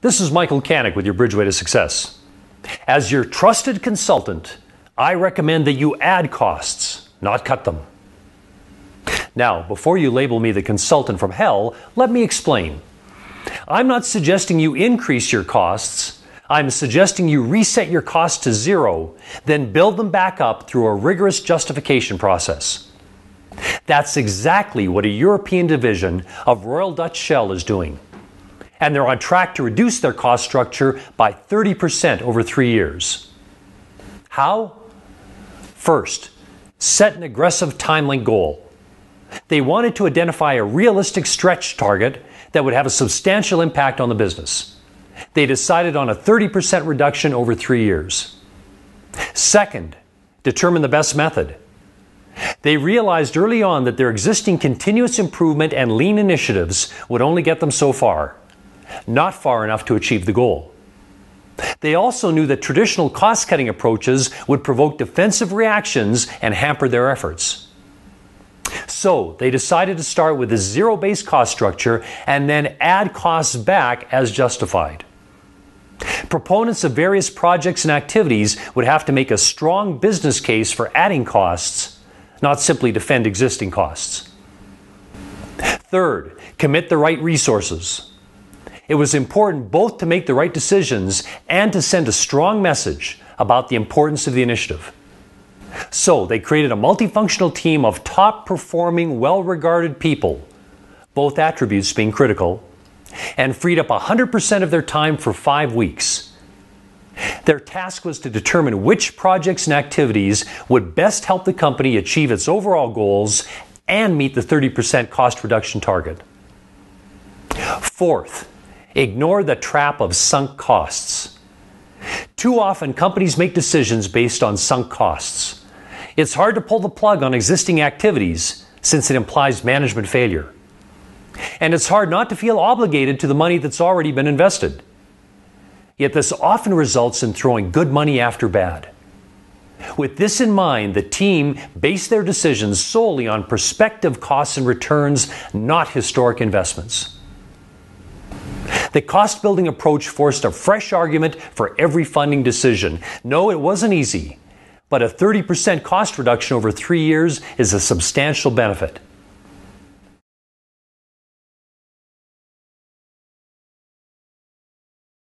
This is Michael Canik with your Bridgeway to Success. As your trusted consultant, I recommend that you add costs, not cut them. Now, before you label me the consultant from hell, let me explain. I'm not suggesting you increase your costs. I'm suggesting you reset your costs to zero, then build them back up through a rigorous justification process. That's exactly what a European division of Royal Dutch Shell is doing. And they're on track to reduce their cost structure by 30% over 3 years. How? First, set an aggressive timeline goal. They wanted to identify a realistic stretch target that would have a substantial impact on the business. They decided on a 30% reduction over 3 years. Second, determine the best method. They realized early on that their existing continuous improvement and lean initiatives would only get them so far, not far enough to achieve the goal. They also knew that traditional cost-cutting approaches would provoke defensive reactions and hamper their efforts. So they decided to start with a zero-based cost structure and then add costs back as justified. Proponents of various projects and activities would have to make a strong business case for adding costs, not simply defend existing costs. Third, commit the right resources. It was important both to make the right decisions and to send a strong message about the importance of the initiative. So they created a multifunctional team of top-performing, well-regarded people, both attributes being critical, and freed up 100% of their time for 5 weeks. Their task was to determine which projects and activities would best help the company achieve its overall goals and meet the 30% cost reduction target. Fourth, ignore the trap of sunk costs. Too often, companies make decisions based on sunk costs. It's hard to pull the plug on existing activities since it implies management failure. And it's hard not to feel obligated to the money that's already been invested. Yet this often results in throwing good money after bad. With this in mind, the team based their decisions solely on prospective costs and returns, not historic investments. The cost-building approach forced a fresh argument for every funding decision. No, it wasn't easy, but a 30% cost reduction over 3 years is a substantial benefit.